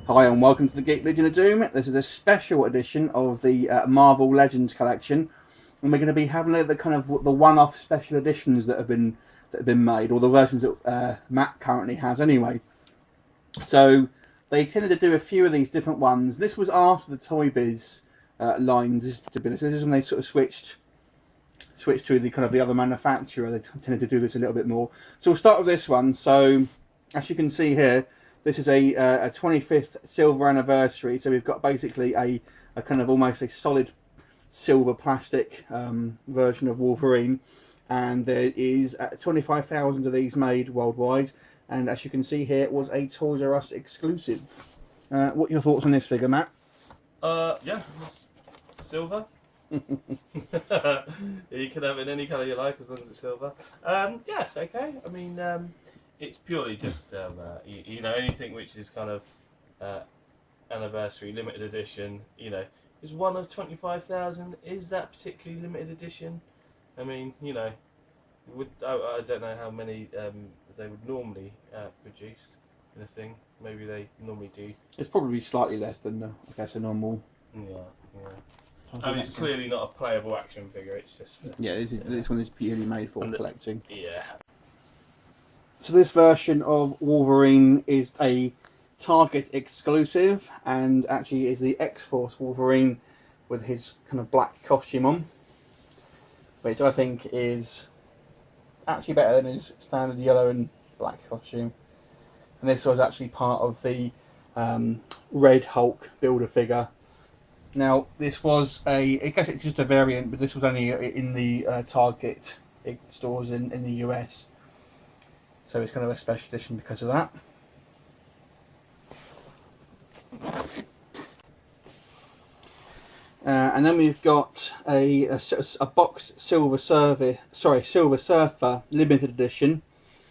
Hi and welcome to the Geek Legion of Doom. This is a special edition of the Marvel Legends collection, and we're going to be having the kind of the one-off special editions that have been made, or the versions that Matt currently has anyway. So they tended to do a few of these different ones. This was after the Toy Biz lines. This is when they sort of switched to the kind of the other manufacturer. They tended to do this a little bit more. So we'll start with this one. So as you can see here, this is a 25th silver anniversary, so we've got basically a kind of almost a solid silver plastic version of Wolverine, and there is 25,000 of these made worldwide, and as you can see here, it was a Toys R Us exclusive. What are your thoughts on this figure, Matt? Yeah, it's silver. You can have it in any colour you like as long as it's silver. Yeah, it's okay. I mean, it's purely just you know, anything which is kind of anniversary limited edition, you know, is one of 25,000. Is that particularly limited edition? I mean, you know, I don't know how many they would normally produce in a thing. Maybe they normally do. It's probably slightly less than I guess a normal. Yeah. I mean, it's clearly not a playable action figure. It's just this one is purely made for collecting. Yeah. So this version of Wolverine is a Target exclusive, and actually is the X-Force Wolverine with his kind of black costume on, which I think is actually better than his standard yellow and black costume. And this was actually part of the Red Hulk Build-A-Figure. Now this was I guess it's just a variant, but this was only in the Target stores in the US. So it's kind of a special edition because of that. And then we've got a box Silver Surfer limited edition,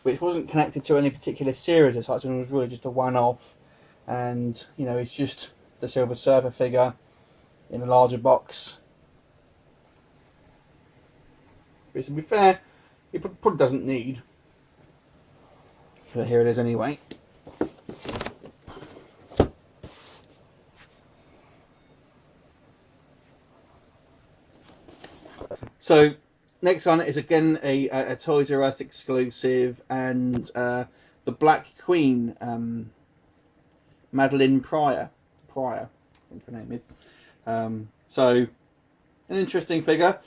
which wasn't connected to any particular series as such, and it was really just a one-off. And you know, it's just the Silver Surfer figure in a larger box. But to be fair, it probably doesn't need. But here it is anyway. So next one is again a Toys R Us exclusive, and the Black Queen, Madeline Pryor, I think her name is. So an interesting figure.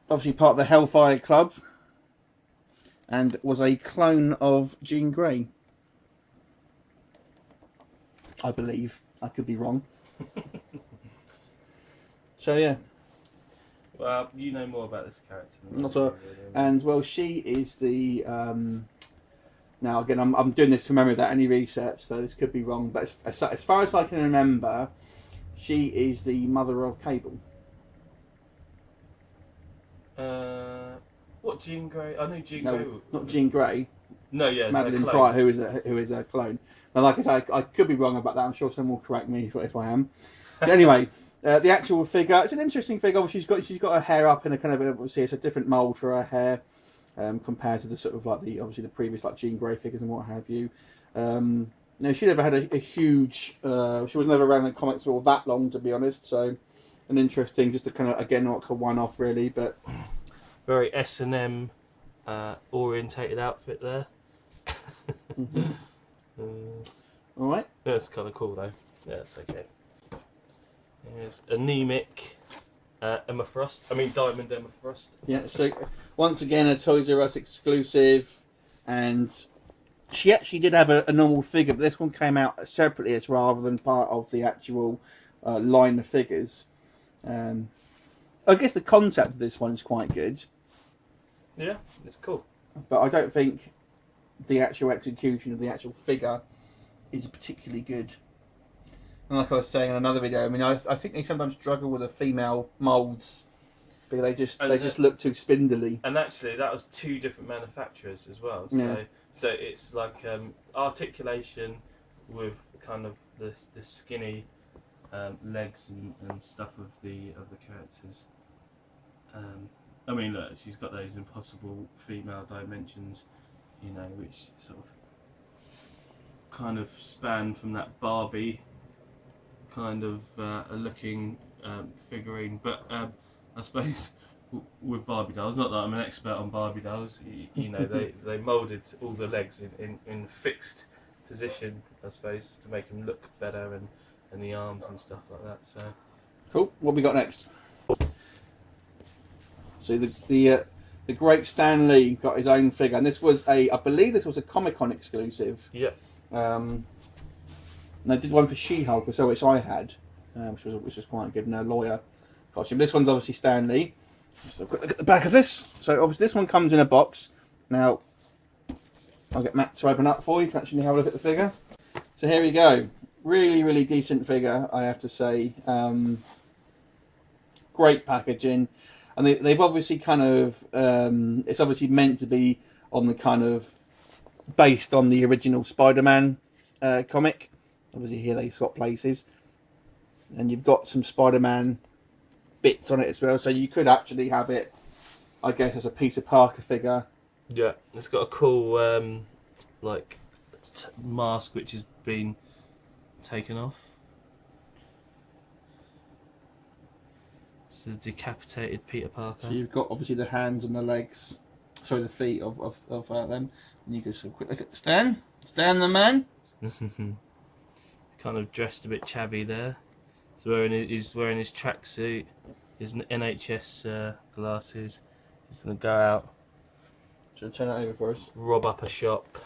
Obviously part of the Hellfire Club, and was a clone of Jean Grey, I believe. I could be wrong. So yeah. Well, you know more about this character than and well, she is the now again I'm doing this from memory without any research, so this could be wrong, but as far as I can remember, she is the mother of Cable. What, Jean Grey? I knew Jean Grey. No, not Jean Grey. No, yeah, Madeline Pryor, who is a clone. Now, like I say, I could be wrong about that. I'm sure someone will correct me if I am. But anyway, the actual figure, it's an interesting figure. She's got her hair up in a kind of obviously it's a different mould for her hair compared to the sort of like obviously the previous like Jean Grey figures and what have you. No, she never had a huge. She was never around in the comics for all that long, to be honest. So, an interesting, just a kind of again like a one-off really, but. Very S&M orientated outfit there. All right. That's kind of cool though. Yeah, it's okay. Here's anemic Emma Frost. I mean Diamond Emma Frost. Yeah. So once again, a Toys R Us exclusive, and she actually did have a normal figure, but this one came out separately as rather than part of the actual line of figures. I guess the concept of this one is quite good. Yeah, it's cool. But I don't think the actual execution of the actual figure is particularly good. And like I was saying in another video, I mean, I think they sometimes struggle with the female moulds because they just look too spindly. And actually, that was two different manufacturers as well. So, yeah. So it's like articulation with kind of the skinny legs and stuff of the characters. I mean, look, she's got those impossible female dimensions, you know, which sort of kind of span from that Barbie kind of looking figurine, but I suppose with Barbie dolls, not that I'm an expert on Barbie dolls, you know, they moulded all the legs in fixed position, I suppose, to make them look better, and the arms and stuff like that. So cool. What we got next? So the great Stan Lee got his own figure, and this was I believe this was a Comic-Con exclusive. yeah. And they did one for She-Hulk, so which I had, which was quite good. No lawyer costume. This one's obviously Stan Lee. So quick look at the back of this. So obviously this one comes in a box. Now I'll get Matt to open up for you to actually have a look at the figure. So here we go. Really, really decent figure, I have to say. Great packaging, and they've obviously kind of it's obviously meant to be on the kind of based on the original Spider-Man comic. Obviously here they swap places, and you've got some Spider-Man bits on it as well, so you could actually have it, I guess, as a Peter Parker figure. Yeah, it's got a cool like mask which has been taken off. It's a decapitated Peter Parker. So you've got obviously the hands and the legs, sorry, the feet of them, and you can just have a quick look at Stan the man. Kind of dressed a bit chavvy there. He's wearing his tracksuit, his NHS glasses. He's going to go out. Should I turn it over for us? Rob up a shop.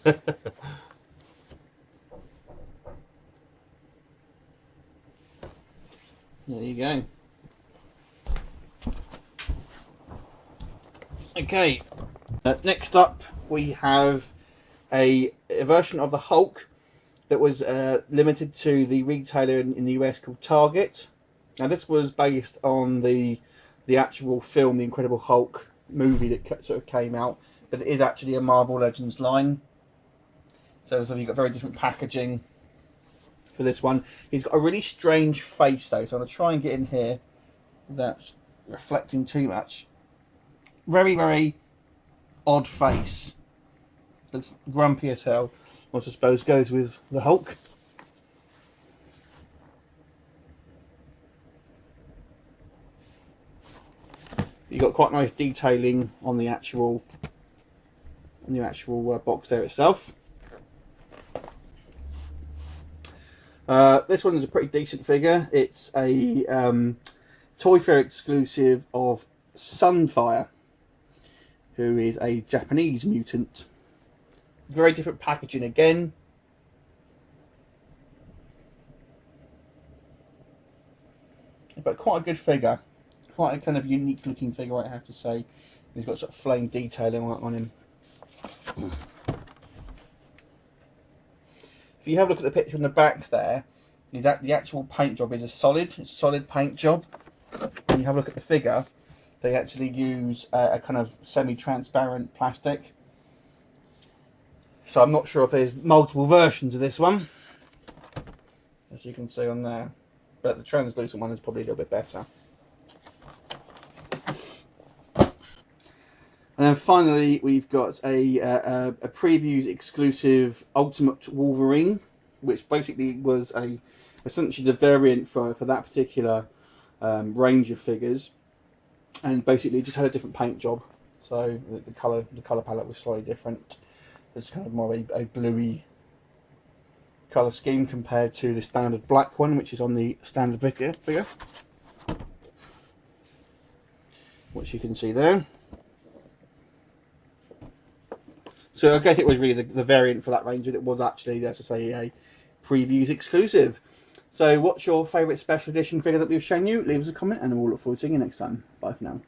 There you go. Okay, next up we have a version of the Hulk that was limited to the retailer in the US called Target. Now this was based on the actual film, The Incredible Hulk movie that sort of came out, but it is actually a Marvel Legends line. So you've got very different packaging for this one. He's got a really strange face though, so I'm going to try and get in here without reflecting too much. Very, very odd face. Looks grumpy as hell, which I suppose goes with the Hulk. You've got quite nice detailing on the actual box there itself. This one is a pretty decent figure. It's a Toy Fair exclusive of Sunfire, who is a Japanese mutant. Very different packaging again. But quite a good figure. Quite a kind of unique looking figure, I have to say. He's got sort of flame detailing on him. If you have a look at the picture on the back there, the actual paint job is it's a solid paint job. When you have a look at the figure, they actually use a kind of semi-transparent plastic. So I'm not sure if there's multiple versions of this one, as you can see on there, but the translucent one is probably a little bit better. And then finally, we've got a previews exclusive Ultimate Wolverine, which basically was essentially the variant for that particular range of figures, and basically just had a different paint job. So the color palette was slightly different. It's kind of more a bluey color scheme compared to the standard black one, which is on the standard figure, which you can see there. So I guess it was really the variant for that range, but it was actually, as I say, a previews exclusive. So what's your favourite special edition figure that we've shown you? Leave us a comment and we'll look forward to seeing you next time. Bye for now.